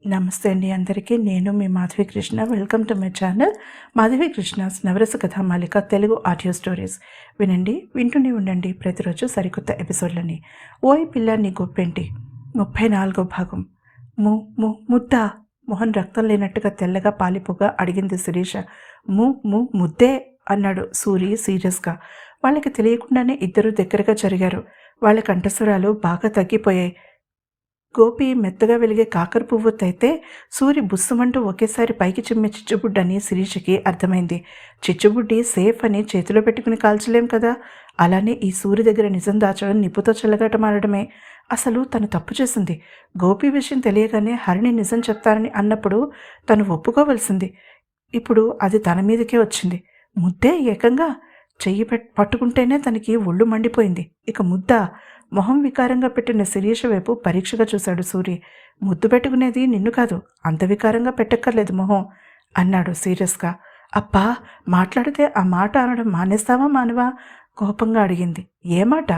నమస్తే అండి అందరికీ. నేను మీ Madhavi Krishna. Welcome to my channel Madhavi Krishna's Navarasa Kathamalika Telugu audio stories. వినండి, వింటూనే ఉండండి. ప్రతిరోజు సరికొత్త ఎపిసోడ్లని. ఓయ్ పిల్ల నీ గొప్పేంటి 34వ భాగం. ము ము ముద్ద మొహన్ రక్తం లేనట్టుగా తెల్లగా పాలిపోగా అడిగింది శిరీష. ముద్దే అన్నాడు సూరి సీరియస్గా. వాళ్ళకి తెలియకుండానే ఇద్దరు దగ్గరగా జరిగారు. వాళ్ళ కంఠస్వరాలు బాగా తగ్గిపోయాయి. గోపి మెత్తగా వెలిగే కాకర పువ్వొత్తైతే సూరి బుస్సుమంటూ ఒకేసారి పైకి చిమ్మే చిచ్చుబుడ్డని శిరీషకి అర్థమైంది. చిచ్చుబుడ్డి సేఫ్ అని చేతిలో పెట్టుకుని కాల్చలేం కదా. అలానే ఈ సూరి దగ్గర నిజం దాచడం నిప్పుతో చెల్లగటమారడమే. అసలు తను తప్పు చేసింది. గోపి విషయం తెలియగానే హరిణి నిజం చెప్తారని అన్నప్పుడు తను ఒప్పుకోవలసింది. ఇప్పుడు అది తన మీదకే వచ్చింది. ముద్దే ఏకంగా చెయ్యి పట్టుకుంటేనే తనకి ఒళ్ళు మండిపోయింది. ఇక ముద్ద మొహం వికారంగా పెట్టిన శిరీష వైపు పరీక్షగా చూశాడు సూరి. ముద్దు పెట్టుకునేది నిన్ను కాదు, అంత వికారంగా పెట్టక్కర్లేదు మొహం అన్నాడు సీరియస్గా. అబ్బా, మాట్లాడితే ఆ మాట అనడం మానేస్తావా మానవా? కోపంగా అడిగింది. ఏ మాట?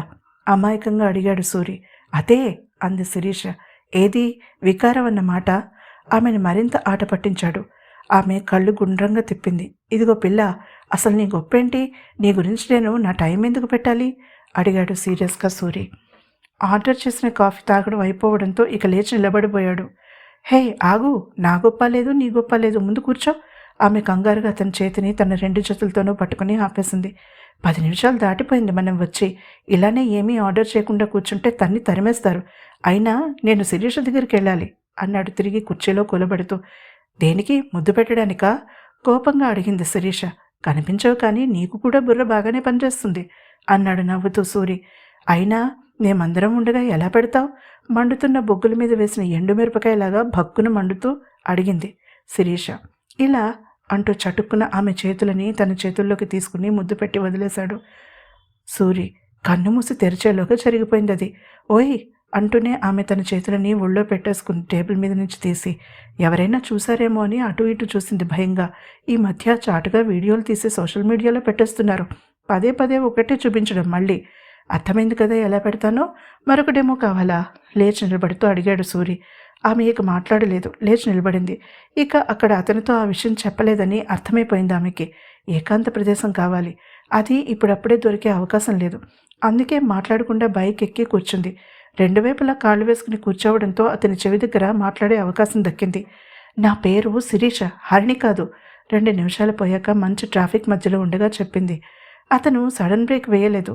అమాయకంగా అడిగాడు సూరి. అదే అంది శిరీష. ఏది వికారం అన్న మాట? ఆమెను మరింత ఆట పట్టించాడు. ఆమె కళ్ళు గుండ్రంగా తిప్పింది. ఇదిగో పిల్ల, అసలు నీ గొప్పేంటి? నీ గురించి నేను నా టైం ఎందుకు పెట్టాలి అడిగాడు సీరియస్గా సూరి. ఆర్డర్ చేసిన కాఫీ తాగడం అయిపోవడంతో ఇక లేచి నిలబడిపోయాడు. హే ఆగు, నా గొప్ప లేదు నీ గొప్ప లేదు, ముందు కూర్చో. ఆమె కంగారుగా అతని చేతిని తన 2 చేతులతోనూ పట్టుకుని ఆపేసింది. 10 నిమిషాలు దాటిపోయింది మనం వచ్చి. ఇలానే ఏమీ ఆర్డర్ చేయకుండా కూర్చుంటే తరిమేస్తారు. అయినా నేను శిరీష దగ్గరికి వెళ్ళాలి అన్నాడు తిరిగి కుర్చీలో కూలబడుతూ. దేనికి? ముద్దు పెట్టడానికా? కోపంగా అడిగింది శిరీష. కనిపించవు కానీ నీకు కూడా బుర్ర బాగానే పనిచేస్తుంది అన్నాడు నవ్వుతూ సూరి. అయినా మేమందరం ఉండగా ఎలా పెడతావు? మండుతున్న బొగ్గుల మీద వేసిన ఎండుమిరపకాయలాగా భక్కున మండుతూ అడిగింది శిరీష. ఇలా అంటూ చటుక్కున ఆమె చేతులని తన చేతుల్లోకి తీసుకుని ముద్దు పెట్టి వదిలేశాడు సూరి. కన్ను మూసి తెరిచేలోగా జరిగిపోయింది అది. ఓయ్ అంటూనే ఆమె తన చేతులని ఒళ్ళో పెట్టేసుకుని టేబుల్ మీద నుంచి తీసి ఎవరైనా చూసారేమో అని అటు ఇటు చూసింది భయంగా. ఈ మధ్య చాటుగా వీడియోలు తీసి సోషల్ మీడియాలో పెట్టేస్తున్నారు. పదే పదే ఒకటే చూపించడం మళ్ళీ. అర్థమైంది కదా ఎలా పెడతానో? మరొకటేమో కావాలా? లేచి నిలబడుతూ అడిగాడు సూరి. ఆమె ఇక మాట్లాడలేదు, లేచి నిలబడింది. ఇక అక్కడ అతనితో ఆ విషయం చెప్పలేదని అర్థమైపోయింది ఆమెకి. ఏకాంత ప్రదేశం కావాలి. అది ఇప్పుడప్పుడే దొరికే అవకాశం లేదు. అందుకే మాట్లాడకుండా బైక్ ఎక్కి కూర్చుంది. 2 వైపులా కాళ్ళు వేసుకుని కూర్చోవడంతో అతని చెవి దగ్గర మాట్లాడే అవకాశం దక్కింది. నా పేరు శిరీష, హరిణి కాదు. 2 నిమిషాలు పోయాక మంచి ట్రాఫిక్ మధ్యలో ఉండగా చెప్పింది. అతను సడన్ బ్రేక్ వేయలేదు.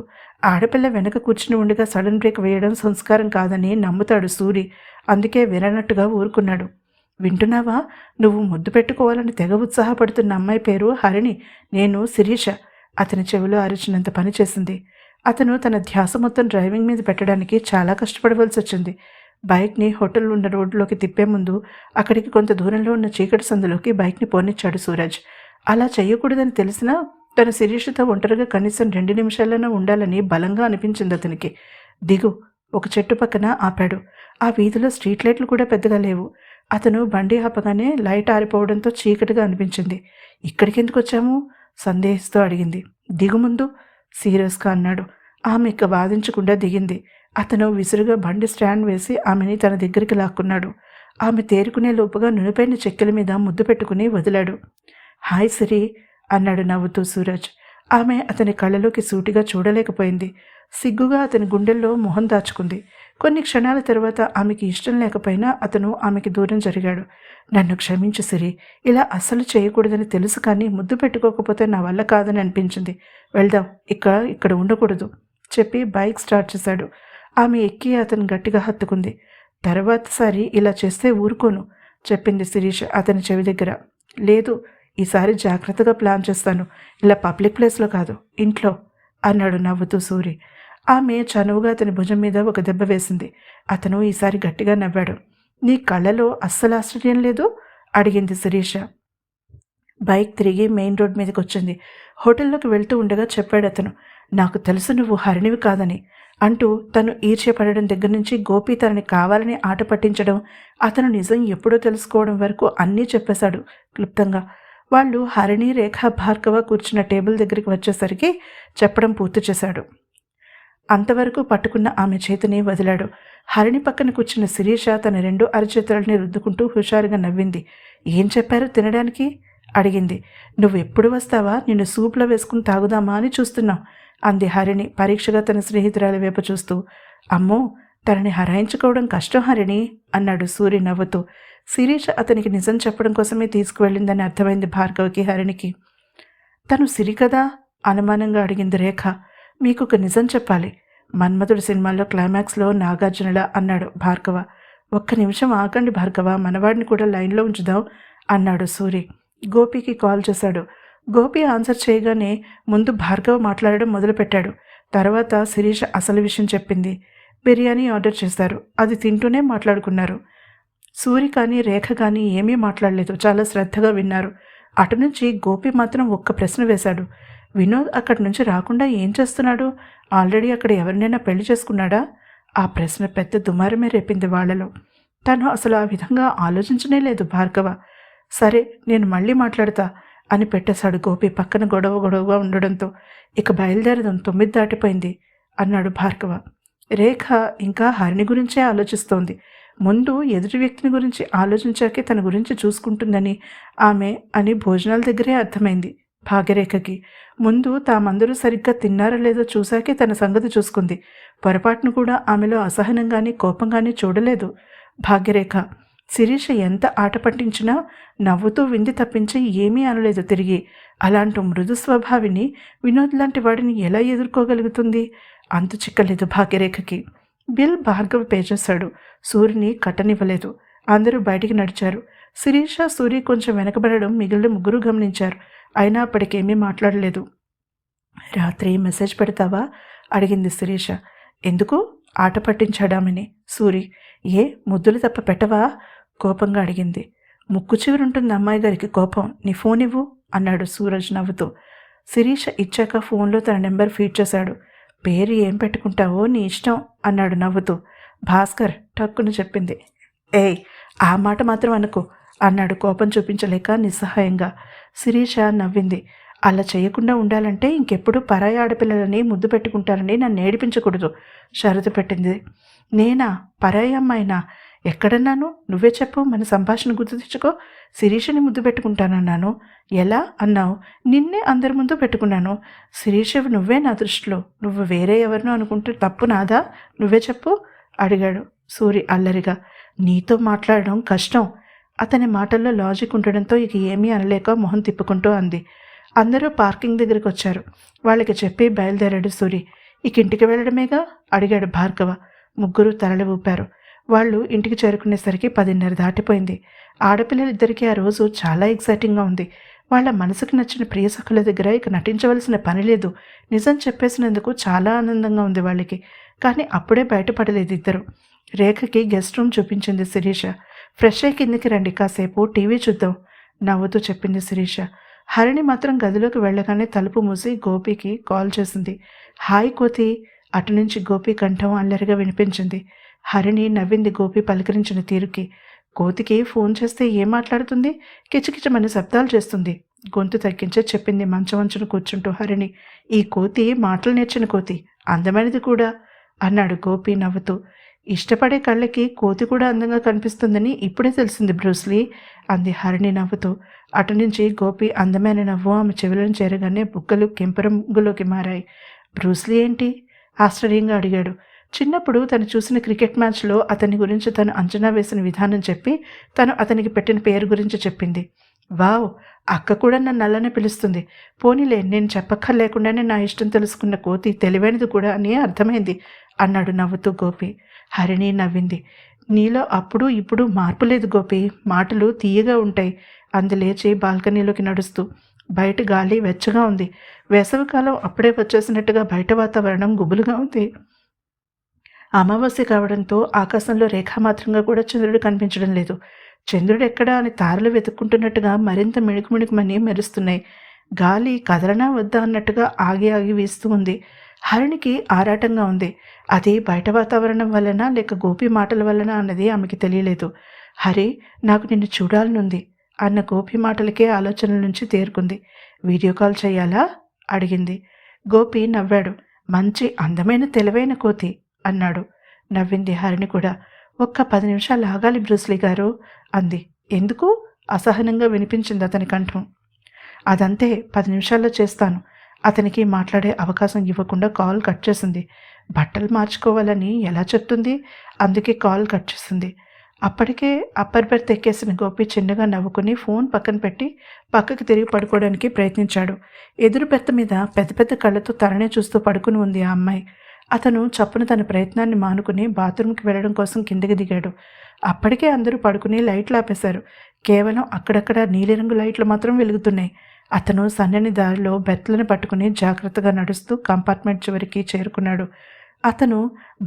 ఆడపిల్ల వెనక కూర్చుని ఉండగా సడన్ బ్రేక్ వేయడం సంస్కారం కాదని నమ్ముతాడు సూరి. అందుకే విననట్టుగా ఊరుకున్నాడు. వింటున్నావా? నువ్వు ముద్దు పెట్టుకోవాలని తెగ ఉత్సాహపడుతున్న అమ్మాయి పేరు హరిణి, నేను శిరీష. అతని చెవిలో అరిచినంత పని చేసింది. అతను తన ధ్యాస మొత్తం డ్రైవింగ్ మీద పెట్టడానికి చాలా కష్టపడవలసి వచ్చింది. బైక్ని హోటల్ ఉన్న రోడ్లోకి తిప్పే ముందు అక్కడికి కొంత దూరంలో ఉన్న చీకటి సందులోకి బైక్ని పోనిచ్చాడు సూరజ్. అలా చేయకూడదని తెలిసినా తన శిరీషతో ఒంటరిగా కనీసం 2 నిమిషాలైనా ఉండాలని బలంగా అనిపించింది అతనికి. దిగు, ఒక చెట్టు పక్కన ఆపాడు. ఆ వీధిలో స్ట్రీట్ లైట్లు కూడా పెద్దగా లేవు. అతను బండి ఆపగానే లైట్ ఆరిపోవడంతో చీకటిగా అనిపించింది. ఇక్కడికెందుకు వచ్చాము? సందేహిస్తూ అడిగింది. దిగు ముందు సీరియస్గా అన్నాడు. ఆమె ఇక వాదించకుండా దిగింది. అతను విసురుగా బండి స్టాండ్ వేసి ఆమెని తన దగ్గరికి లాక్కున్నాడు. ఆమె తేరుకునే లోపుగా నునిపైన చెక్కల మీద ముద్దు పెట్టుకుని వదిలాడు. హాయ్ సిరి అన్నాడు నవ్వుతూ సూరజ్. ఆమె అతని కళ్ళలోకి సూటిగా చూడలేకపోయింది. సిగ్గుగా అతని గుండెల్లో మొహం దాచుకుంది. కొన్ని క్షణాల తర్వాత ఆమెకి ఇష్టం లేకపోయినా అతను ఆమెకి దూరం జరిగాడు. నన్ను క్షమించు సిరి, ఇలా అస్సలు చేయకూడదని తెలుసు కానీ ముద్దు పెట్టుకోకపోతే నా వల్ల కాదని అనిపించింది. వెళ్దాం, ఇక్కడ ఉండకూడదు చెప్పి బైక్ స్టార్ట్ చేశాడు. ఆమె ఎక్కి అతను గట్టిగా హత్తుకుంది. తర్వాతసారి ఇలా చేస్తే ఊరుకోను చెప్పింది శిరీష అతని చెవి దగ్గర. లేదు, ఈసారి జాగ్రత్తగా ప్లాన్ చేస్తాను. ఇలా పబ్లిక్ ప్లేస్లో కాదు, ఇంట్లో అన్నాడు నవ్వుతూ సూరి. ఆమె చనువుగా అతని భుజం మీద ఒక దెబ్బ వేసింది. అతను ఈసారి గట్టిగా నవ్వాడు. నీ కళ్ళలో అస్సలు ఆశ్చర్యం లేదు అడిగింది శిరీష. బైక్ తిరిగి మెయిన్ రోడ్ మీదకి వచ్చింది. హోటల్లోకి వెళ్తూ ఉండగా చెప్పాడు అతను. నాకు తెలుసు నువ్వు హరిణివి కాదని అంటూ తను ఈర్ష్యపడడం దగ్గర నుంచి గోపి తనని కావాలని ఆట పట్టించడం, అతను నిజం ఎప్పుడో తెలుసుకోవడం వరకు అన్నీ చెప్పేశాడు క్లుప్తంగా. వాళ్ళు హరిణి, రేఖ, భార్గవ కూర్చున్న టేబుల్ దగ్గరికి వచ్చేసరికి చెప్పడం పూర్తి చేశాడు. అంతవరకు పట్టుకున్న ఆమె చేతిని వదిలాడు. హరిణి పక్కన కూర్చున్న శిరీష తన 2 అరచేతులని రుద్దుకుంటూ హుషారుగా నవ్వింది. ఏం చెప్పారు తినడానికి అడిగింది. నువ్వు ఎప్పుడు వస్తావా, నిన్ను సూప్లో వేసుకుని తాగుదామా అని చూస్తున్నాం అంది హరిణి పరీక్షగా తన స్నేహితురాలి వైపు చూస్తూ. అమ్మో, తనని హరాయించుకోవడం కష్టం హరిణి అన్నాడు సూరి నవ్వుతూ. శిరీష అతనికి నిజం చెప్పడం కోసమే తీసుకువెళ్ళిందని అర్థమైంది భార్గవికి, హరిణికి. తను సిరి కదా అనుమానంగా అడిగింది రేఖ. మీకొక నిజం చెప్పాలి, మన్మధుడు సినిమాలో క్లైమాక్స్లో నాగార్జునలా అన్నాడు భార్గవ. ఒక్క నిమిషం ఆగండి భార్గవ, మనవాడిని కూడా లైన్లో ఉంచుదాం అన్నాడు సూరి. గోపికి కాల్ చేశాడు. గోపి ఆన్సర్ చేయగానే ముందు భార్గవ మాట్లాడడం మొదలుపెట్టాడు. తర్వాత శిరీష అసలు విషయం చెప్పింది. బిర్యానీ ఆర్డర్ చేశారు. అది తింటూనే మాట్లాడుకున్నారు. సూరి కానీ రేఖ కానీ ఏమీ మాట్లాడలేదు, చాలా శ్రద్ధగా విన్నారు. అటు నుంచి గోపి మాత్రం ఒక్క ప్రశ్న వేశాడు. వినోద్ అక్కడి నుంచి రాకుండా ఏం చేస్తున్నాడు? ఆల్రెడీ అక్కడ ఎవరినైనా పెళ్లి చేసుకున్నాడా? ఆ ప్రశ్న పెద్ద దుమారమే రేపింది వాళ్లలో. తను అసలు ఆ విధంగా ఆలోచించనే లేదు భార్గవ. సరే, నేను మళ్ళీ మాట్లాడతా అని పెట్టేశాడు గోపి పక్కన గొడవగా ఉండడంతో. ఇక బయలుదేరదాం, 9 దాటిపోయింది అన్నాడు భార్గవ. రేఖ ఇంకా హరిణి గురించే ఆలోచిస్తోంది. ముందు ఎదుటి వ్యక్తిని గురించి ఆలోచించాకే తన గురించి చూసుకుంటుందని ఆమె అని భోజనాల దగ్గరే అర్థమైంది భాగ్యరేఖకి. ముందు తామందరూ సరిగ్గా తిన్నారో లేదో చూశాకే తన సంగతి చూసుకుంది. పొరపాటును కూడా ఆమెలో అసహనం కానీ కోపం కానీ చూడలేదు భాగ్యరేఖ. శిరీష ఎంత ఆట పట్టించినా నవ్వుతూ వింది తప్పించి ఏమీ అనలేదు తిరిగి. అలాంటి మృదు స్వభావిని వినోద్ లాంటి వాడిని ఎలా ఎదుర్కోగలుగుతుంది? అంతు చిక్కలేదు భాగ్యరేఖకి. బిల్ భార్గవ్ పే చేశాడు. సూరిని కట్టనివ్వలేదు. అందరూ బయటికి నడిచారు. శిరీష, సూరి కొంచెం వెనకబడడం మిగిలిన ముగ్గురు గమనించారు. అయినా అప్పటికేమీ మాట్లాడలేదు. రాత్రి మెసేజ్ పెడతావా అడిగింది శిరీష. ఎందుకు? ఆట పట్టించాడామని. సూరి. ఏ ముద్దులు తప్ప పెట్టవా కోపంగా అడిగింది. ముక్కు చివరుంటుంది అమ్మాయి గారికి కోపం. నీ ఫోన్ ఇవ్వు అన్నాడు సూరజ్ నవ్వుతూ. శిరీష ఇచ్చాక ఫోన్లో తన నెంబర్ ఫీడ్ చేశాడు. పేరు ఏం పెట్టుకుంటావో నీ ఇష్టం అన్నాడు నవ్వుతూ. భాస్కర్ టక్కును చెప్పింది. ఏయ్, ఆ మాట మాత్రం అనుకో అన్నాడు కోపం చూపించలేక నిస్సహాయంగా. శిరీష నవ్వింది. అలా చేయకుండా ఉండాలంటే ఇంకెప్పుడు పరాయి ఆడపిల్లలని ముద్దు పెట్టుకుంటారని నన్ను ఏడిపించకూడదు షరతు పెట్టింది. నేనా? పరాయి అమ్మాయినా? ఎక్కడన్నాను? నువ్వే చెప్పు, మన సంభాషణ గుర్తు తెచ్చుకో. శిరీషని ముద్దు పెట్టుకుంటానన్నాను. ఎలా అన్నావు? నిన్నే అందరి ముందు పెట్టుకున్నాను. శిరీష నువ్వే నా దృష్టిలో. నువ్వు వేరే ఎవరినో అనుకుంటే తప్పు నాదా? నువ్వే చెప్పు అడిగాడు సూరి అల్లరిగా. నీతో మాట్లాడడం కష్టం. అతని మాటల్లో లాజిక్ ఉండడంతో ఇక ఏమీ అనలేక మొహం తిప్పుకుంటూ అంది. అందరూ పార్కింగ్ దగ్గరికి వచ్చారు. వాళ్ళకి చెప్పి బయలుదేరాడు సూరి. ఇక ఇంటికి వెళ్ళడమేగా అడిగాడు భార్గవ. ముగ్గురు తలలు ఊపారు. వాళ్ళు ఇంటికి చేరుకునేసరికి 10:30 దాటిపోయింది. ఆడపిల్లలిద్దరికీ ఆ రోజు చాలా ఎక్సైటింగ్గా ఉంది. వాళ్ళ మనసుకు నచ్చిన ప్రియసఖుల దగ్గర ఇక నటించవలసిన పని లేదు. నిజం చెప్పేసినందుకు చాలా ఆనందంగా ఉంది వాళ్ళకి. కానీ అప్పుడే బయటపడలేదు ఇద్దరు. రేఖకి గెస్ట్ రూమ్ చూపించింది శిరీష. ఫ్రెష్ అయ్యి కిందికి రండి, కాసేపు టీవీ చూద్దాం నవ్వుతూ చెప్పింది శిరీష. హరిణి మాత్రం గదిలోకి వెళ్ళగానే తలుపు మూసి గోపికి కాల్ చేసింది. హాయ్ కోతి. అటు నుంచి గోపి కంఠం అల్లరిగా వినిపించింది. హరిణి నవ్వింది గోపి పలకరించిన తీరుకి. కోతికి ఫోన్ చేస్తే ఏం మాట్లాడుతుంది? కిచకిచమని శబ్దాలు చేస్తుంది. గొంతు తగ్గించే చెప్పింది మంచమంచును కూర్చుంటూ హరిణి. ఈ కోతి మాటలు నేర్చిన కోతి, అందమైనది కూడా అన్నాడు గోపి నవ్వుతూ. ఇష్టపడే కళ్ళకి కోతి కూడా అందంగా కనిపిస్తుందని ఇప్పుడే తెలిసింది బ్రూస్లీ అంది హరిణి నవ్వుతూ. అటు నుంచి గోపి అందమైన నవ్వు ఆమె చెవులను చేరగానే బుగ్గలు కెంపరంగులోకి మారాయి. బ్రూస్లీ ఏంటి? ఆశ్చర్యంగా అడిగాడు. చిన్నప్పుడు తను చూసిన క్రికెట్ మ్యాచ్లో అతని గురించి తను అంచనా వేసిన విధానం చెప్పి తను అతనికి పెట్టిన పేరు గురించి చెప్పింది. వావ్, అక్క కూడా నన్ను అలానే పిలుస్తుంది. పోనీలే, నేను చెప్పక్కర్లేకుండానే నా ఇష్టం తెలుసుకున్న కోతి తెలివైనది కూడా అని అర్థమైంది అన్నాడు నవ్వుతూ గోపి. హరిణి నవ్వింది. నీలో అప్పుడు ఇప్పుడు మార్పు లేదు గోపి, మాటలు తీయగా ఉంటాయి అంది లేచి బాల్కనీలోకి నడుస్తూ. బయట గాలి వెచ్చగా ఉంది. వేసవికాలం అప్పుడే వచ్చేసినట్టుగా బయట వాతావరణం గుబులుగా ఉంది. అమావాస్య కావడంతో ఆకాశంలో రేఖామాత్రంగా కూడా చంద్రుడు కనిపించడం లేదు. చంద్రుడు ఎక్కడా అని తారలు వెతుక్కుంటున్నట్టుగా మరింత మిణుకుమిణుకుమని మెరుస్తున్నాయి. గాలి కదలనా వద్దా అన్నట్టుగా ఆగి వీస్తూ ఉంది. హరిణికి ఆరాటంగా ఉంది. అది బయట వాతావరణం వలన లేక గోపి మాటల వలన అన్నది ఆమెకి తెలియలేదు. హరి, నాకు నిన్ను చూడాలనుంది అన్న గోపి మాటలకే ఆలోచనల నుంచి తేరుకుంది. వీడియో కాల్ చేయాలా అడిగింది. గోపి నవ్వాడు. మంచి అందమైన తెలివైన కోతి అన్నాడు. నవ్వింది హరిణి కూడా. ఒక్క 10 నిమిషాలు ఆగాలి బ్రూస్లీ గారు అంది. ఎందుకు? అసహనంగా వినిపించింది అతని కంఠం. అదంతే, 10 నిమిషాల్లో చేస్తాను. అతనికి మాట్లాడే అవకాశం ఇవ్వకుండా కాల్ కట్ చేసింది. బట్టలు మార్చుకోవాలని ఎలా చెప్తుంది? అందుకే కాల్ కట్ చేసింది. అప్పటికే అప్పర్ బెర్త్ ఎక్కేసిన గోపి చిన్నగా నవ్వుకుని ఫోన్ పక్కన పెట్టి పక్కకి తిరిగి పడుకోవడానికి ప్రయత్నించాడు. ఎదురు బెర్త్ మీద పెద్ద పెద్ద కళ్ళతో తననే చూస్తూ పడుకుని ఉంది ఆ అమ్మాయి. అతను చప్పున తన ప్రయత్నాన్ని మానుకుని బాత్రూంకి వెళ్ళడం కోసం కిందకి దిగాడు. అప్పటికే అందరూ పడుకుని లైట్లు ఆపేశారు. కేవలం అక్కడక్కడ నీలిరంగు లైట్లు మాత్రం వెలుగుతున్నాయి. అతను సన్నని దారిలో బెర్త్లను పట్టుకుని జాగ్రత్తగా నడుస్తూ కంపార్ట్మెంట్ చివరికి చేరుకున్నాడు. అతను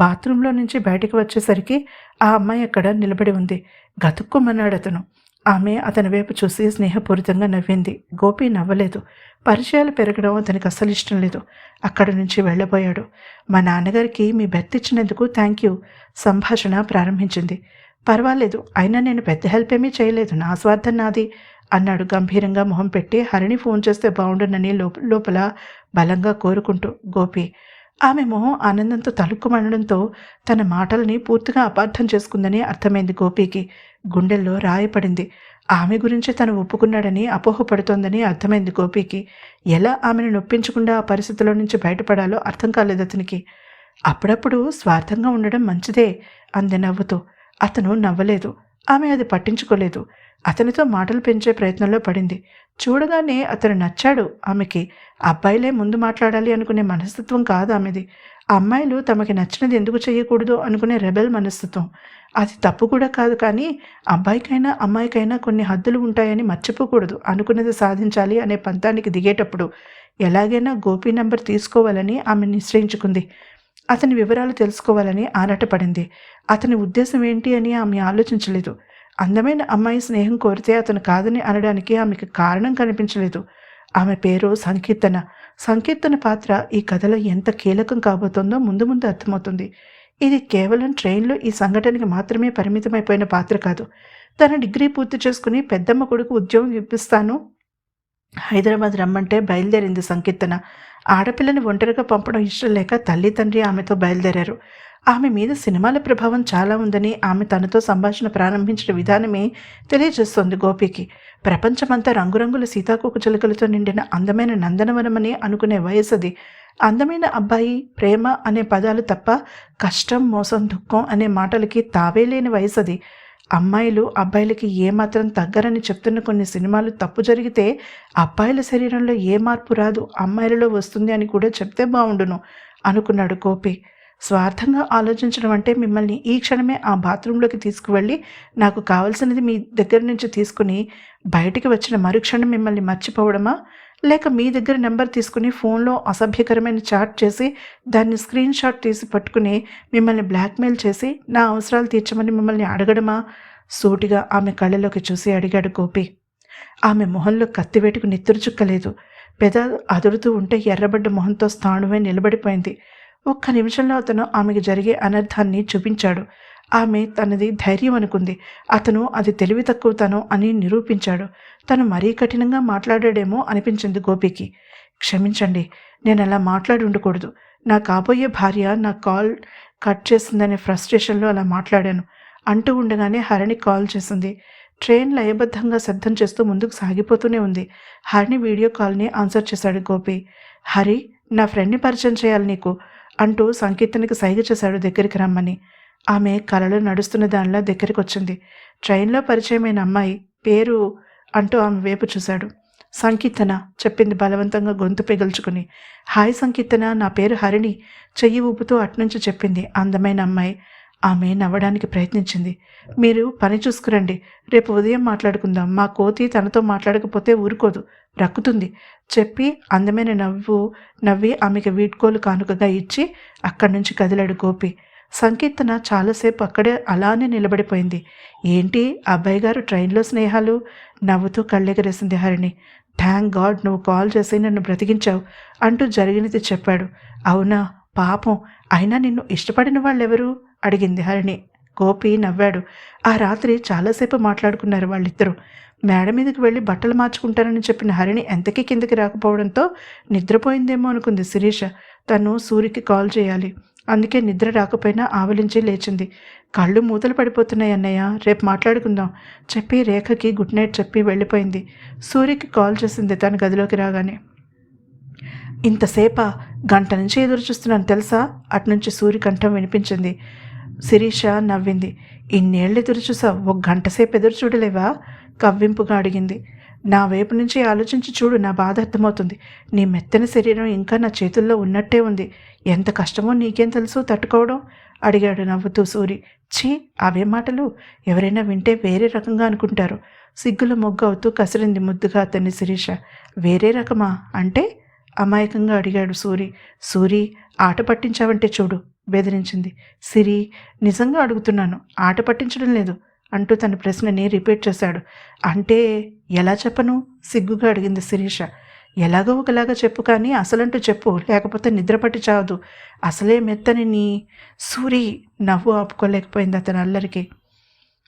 బాత్రూంలో నుంచి బయటికి వచ్చేసరికి ఆ అమ్మాయి అక్కడ నిలబడి ఉంది. గతుక్కుమన్నాడు అతను. ఆమె అతని వైపు చూసి స్నేహపూరితంగా నవ్వింది. గోపి నవ్వలేదు. పరిచయాలు పెరగడం అతనికి అస్సలు ఇష్టం లేదు. అక్కడి నుంచి వెళ్ళబోయాడు. మా నాన్నగారికి మీ బెర్త్ ఇచ్చినందుకు థ్యాంక్ యూ సంభాషణ ప్రారంభించింది. పర్వాలేదు, అయినా నేను పెద్ద హెల్ప్ ఏమీ చేయలేదు, నా స్వార్థం నాది అన్నాడు గంభీరంగా మొహం పెట్టి. హరిణి ఫోన్ చేస్తే బాగుండునని లోపల బలంగా కోరుకుంటూ. గోపి ఆమె మొహం ఆనందంతో తలుక్కుమనడంతో తన మాటల్ని పూర్తిగా అపార్థం చేసుకుందని అర్థమైంది గోపికి. గుండెల్లో రాయపడింది. ఆమె గురించి తను ఒప్పుకున్నాడని అపోహపడుతోందని అర్థమైంది గోపికి. ఎలా ఆమెను నొప్పించకుండా ఆ పరిస్థితిలో నుంచి బయటపడాలో అర్థం కాలేదు అతనికి. అప్పుడప్పుడు స్వార్థంగా ఉండడం మంచిదే అంది నవ్వుతూ. అతను నవ్వలేదు. ఆమె అది పట్టించుకోలేదు. అతనితో మాటలు పెంచే ప్రయత్నంలో పడింది. చూడగానే అతను నచ్చాడు ఆమెకి. అబ్బాయిలే ముందు మాట్లాడాలి అనుకునే మనస్తత్వం కాదు ఆమెది. అమ్మాయిలు తమకి నచ్చినది ఎందుకు చేయకూడదు అనుకునే రెబెల్ మనస్తత్వం. అది తప్పు కూడా కాదు, కానీ అబ్బాయికైనా అమ్మాయికైనా కొన్ని హద్దులు ఉంటాయని మర్చిపోకూడదు. అనుకున్నది సాధించాలి అనే పంతానికి దిగేటప్పుడు ఎలాగైనా గోపి నంబర్ తీసుకోవాలని ఆమె నిశ్చయించుకుంది. అతని వివరాలు తెలుసుకోవాలని ఆరాటపడింది. అతని ఉద్దేశం ఏంటి అని ఆమె ఆలోచించలేదు. అందమైన అమ్మాయి స్నేహం కోరితే అతను కాదని అనడానికి ఆమెకు కారణం కనిపించలేదు. ఆమె పేరు సంకీర్తన. సంకీర్తన పాత్ర ఈ కథలో ఎంత కీలకం కాబోతోందో ముందు ముందు అర్థమవుతుంది. ఇది కేవలం ట్రైన్లో ఈ సంఘటనకి మాత్రమే పరిమితమైపోయిన పాత్ర కాదు. తన డిగ్రీ పూర్తి చేసుకుని పెద్దమ్మ కొడుకు ఉద్యోగం ఇప్పిస్తాను హైదరాబాద్ రమ్మంటే బయలుదేరింది సంకీర్తన. ఆడపిల్లని ఒంటరిగా పంపడం ఇష్టం లేక తల్లి తండ్రి ఆమెతో బయలుదేరారు. ఆమె మీద సినిమాల ప్రభావం చాలా ఉందని ఆమె తనతో సంభాషణ ప్రారంభించిన విధానమే తెలియజేస్తోంది గోపికి. ప్రపంచమంతా రంగురంగుల సీతాకోక చిలుకలతో నిండిన అందమైన నందనవనమని అనుకునే వయసు అది. అందమైన అబ్బాయి, ప్రేమ అనే పదాలు తప్ప కష్టం, మోసం, దుఃఖం అనే మాటలకి తావే లేని వయసు అది. అమ్మాయిలు అబ్బాయిలకి ఏమాత్రం తగ్గరని చెప్తున్న కొన్ని సినిమాలు తప్పు జరిగితే అబ్బాయిల శరీరంలో ఏ మార్పు రాదు, అమ్మాయిలలో వస్తుంది అని కూడా చెప్తే బాగుండును అనుకున్నాడు గోపి. స్వార్థంగా ఆలోచించడం అంటే మిమ్మల్ని ఈ క్షణమే ఆ బాత్రూంలోకి తీసుకువెళ్ళి నాకు కావలసినది మీ దగ్గర నుంచి తీసుకుని బయటికి వచ్చిన మరుక్షణం మిమ్మల్ని మర్చిపోవడమా? లేక మీ దగ్గర నెంబర్ తీసుకుని ఫోన్లో అసభ్యకరమైన చాట్ చేసి దాన్ని స్క్రీన్ షాట్ తీసి పట్టుకుని మిమ్మల్ని బ్లాక్మెయిల్ చేసి నా అవసరాలు తీర్చమని మిమ్మల్ని అడగడమా? సూటిగా ఆమె కళ్ళలోకి చూసి అడిగాడు గోపి. ఆమె మొహంలో కత్తివేటుకు నిత్తురు చుక్కలేదు. పెదాలు అదురుతూ ఉంటే ఎర్రబడ్డ మొహంతో స్థాణువై నిలబడిపోయింది. ఒక్క నిమిషంలో అతను ఆమెకు జరిగే అనర్థాన్ని చూపించాడు. ఆమె తనది ధైర్యం అనుకుంది. అతను అది తెలివి తక్కువతనం అని నిరూపించాడు. తను మరీ కఠినంగా మాట్లాడాడేమో అనిపించింది గోపికి. క్షమించండి, నేను అలా మాట్లాడి ఉండకూడదు. నా కాబోయే భార్య నా కాల్ కట్ చేసిందనే ఫ్రస్ట్రేషన్లో అలా మాట్లాడాను అంటూ ఉండగానే హరిణి కాల్ చేసింది. ట్రైన్ లయబద్ధంగా శబ్దం చేస్తూ ముందుకు సాగిపోతూనే ఉంది. హరిణి వీడియో కాల్ని ఆన్సర్ చేశాడు గోపి. హరి, నా ఫ్రెండ్ని పరిచయం చేయాలి నీకు అంటూ సంకీర్తనకి సైగ చేశాడు దగ్గరికి రమ్మని. ఆమె కలలో నడుస్తున్న దానిలా దగ్గరికి వచ్చింది. ట్రైన్లో పరిచయమైన అమ్మాయి పేరు అంటూ ఆమె వైపు చూశాడు. సంకీర్తన చెప్పింది బలవంతంగా గొంతు పిగుల్చుకుని. హాయ్ సంకీర్తన, నా పేరు హరిణి చెయ్యి ఊపుతూ అట్నుంచి చెప్పింది అందమైన అమ్మాయి. ఆమె నవ్వడానికి ప్రయత్నించింది. మీరు పని చూసుకురండి, రేపు ఉదయం మాట్లాడుకుందాం. మా కోతి తనతో మాట్లాడకపోతే ఊరుకోదు, రక్కుతుంది చెప్పి అందమైన నవ్వి ఆమెకి వీడ్కోలు కానుకగా ఇచ్చి అక్కడి నుంచి కదిలాడు గోపి. సంకీర్తన చాలాసేపు అక్కడే అలానే నిలబడిపోయింది. ఏంటి అబ్బాయి గారు ట్రైన్లో స్నేహాలు? నవ్వుతూ కళ్ళెగరేసింది హరిణి. థ్యాంక్ గాడ్ నువ్వు కాల్ చేసి నన్ను బ్రతికించావు అంటూ జరిగినది చెప్పాడు. అవునా, పాపం, అయినా నిన్ను ఇష్టపడిన వాళ్ళెవరు అడిగింది హరిణి. గోపి నవ్వాడు. ఆ రాత్రి చాలాసేపు మాట్లాడుకున్నారు వాళ్ళిద్దరూ. మేడ మీదకి వెళ్ళి బట్టలు మార్చుకుంటానని చెప్పిన హరిణి ఎంతకీ కిందకి రాకపోవడంతో నిద్రపోయిందేమో అనుకుంది శిరీష. తను సూరికి కాల్ చేయాలి, అందుకే నిద్ర రాకపోయినా ఆవలించి లేచింది. కళ్ళు మూతలు పడిపోతున్నాయి అన్నయ్య, రేపు మాట్లాడుకుందాం చెప్పి రేఖకి గుడ్ నైట్ చెప్పి వెళ్ళిపోయింది. సూరికి కాల్ చేసింది తన గదిలోకి రాగానే. ఇంతసేపా? గంట నుంచి ఎదురు చూస్తున్నాను తెలుసా? అటునుంచి సూరి కంఠం వినిపించింది. శిరీష నవ్వింది. ఇన్నేళ్ళు ఎదురు చూసావు, ఒక గంట సేపు ఎదురు చూడలేవా? కవ్వింపుగా అడిగింది. నా వైపు నుంచి ఆలోచించి చూడు, నా బాధ అర్థమవుతుంది. నీ మెత్తని శరీరం ఇంకా నా చేతుల్లో ఉన్నట్టే ఉంది. ఎంత కష్టమో నీకేం తెలుసు తట్టుకోవడం? అడిగాడు నవ్వుతూ సూరి. ఛీ, అవే మాటలు, ఎవరైనా వింటే వేరే రకంగా అనుకుంటారు. సిగ్గుల మొగ్గు అవుతూ కసిరింది ముద్దుగా అతన్ని శిరీష. వేరే రకమా అంటే? అమాయకంగా అడిగాడు సూరి. సూరి, ఆట పట్టించావంటే చూడు, బెదిరించింది. సిరి, నిజంగా అడుగుతున్నాను, ఆట పట్టించడం లేదు అంటూ తన ప్రశ్నని రిపీట్ చేశాడు. అంటే ఎలా చెప్పను? సిగ్గుగా అడిగింది శిరీష. ఎలాగో ఒకలాగా చెప్పు, కానీ అసలంటూ చెప్పు, లేకపోతే నిద్రపట్టి చావదు. అసలే మెత్తని నీ. సూరి నవ్వు ఆపుకోలేకపోయింది అతని అల్లరికి.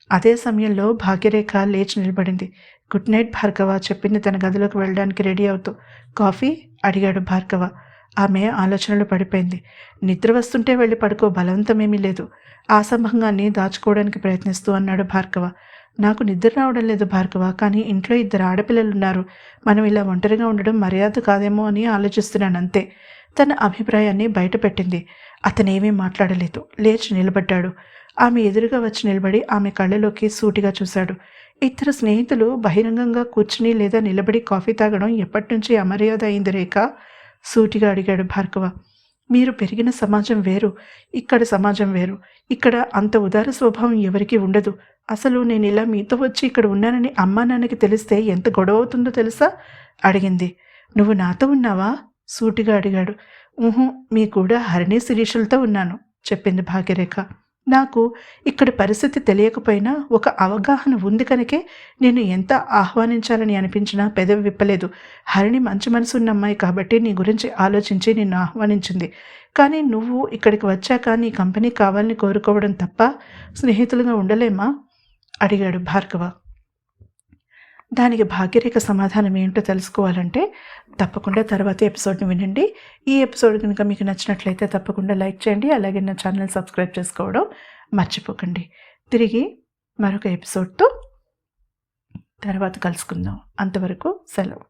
అదే సమయంలో భాగ్యరేఖ లేచి నిలబడింది. గుడ్ నైట్ భార్గవ చెప్పింది తన గదిలోకి వెళ్ళడానికి రెడీ అవుతూ. కాఫీ అడిగాడు భార్గవ. ఆమె ఆలోచనలు పడిపోయింది. నిద్ర వస్తుంటే వెళ్ళి పడుకో, బలవంతమేమీ లేదు. ఆసంభంగాన్ని దాచుకోవడానికి ప్రయత్నిస్తూ అన్నాడు భార్గవ. నాకు నిద్ర రావడం లేదు భార్గవ, కానీ ఇంట్లో 2 ఆడపిల్లలున్నారు. మనం ఇలా ఒంటరిగా ఉండడం మర్యాద కాదేమో అని ఆలోచిస్తున్నాను అంతే. తన అభిప్రాయాన్ని బయటపెట్టింది. అతనేమీ మాట్లాడలేదు. లేచి నిలబడ్డాడు. ఆమె ఎదురుగా వచ్చి నిలబడి ఆమె కళ్ళలోకి సూటిగా చూశాడు. ఇద్దరు స్నేహితులు బహిరంగంగా కూర్చుని లేదా నిలబడి కాఫీ తాగడం ఎప్పటినుంచి అమర్యాద అయింది రేఖ? సూటిగా అడిగాడు భార్గవ. మీరు పెరిగిన సమాజం వేరు, ఇక్కడ సమాజం వేరు. ఇక్కడ అంత ఉదార స్వభావం ఎవరికీ ఉండదు. అసలు నేను ఇలా మీతో వచ్చి ఇక్కడ ఉన్నానని అమ్మా నాన్నకి తెలిస్తే ఎంత గొడవ అవుతుందో తెలుసా? అడిగింది. నువ్వు నాతో ఉన్నావా? సూటిగా అడిగాడు. మీ కూడా హరిణి శిరీషలతో ఉన్నాను చెప్పింది భాగ్యరేఖ. నాకు ఇక్కడ పరిస్థితి తెలియకపోయినా ఒక అవగాహన ఉంది కనుకే నేను ఎంత ఆహ్వానించాలని అనిపించినా పెదవి విప్పలేదు. హరిణి మంచి మనసు ఉన్న అమ్మాయి కాబట్టి నీ గురించి ఆలోచించి నిన్ను ఆహ్వానించింది. కానీ నువ్వు ఇక్కడికి వచ్చాక నీ కంపెనీ కావాలని కోరుకోవడం తప్ప స్నేహితులుగా ఉండలేమా? అడిగాడు భార్గవ. దానికి భాగ్యరేఖ సమాధానం ఏంటో తెలుసుకోవాలంటే తప్పకుండా తర్వాత ఎపిసోడ్ని వినండి. ఈ ఎపిసోడ్ కనుక మీకు నచ్చినట్లయితే తప్పకుండా లైక్ చేయండి. అలాగే నా ఛానల్ సబ్స్క్రైబ్ చేసుకోవడం మర్చిపోకండి. తిరిగి మరొక ఎపిసోడ్తో తర్వాత కలుసుకుందాం. అంతవరకు సెలవు.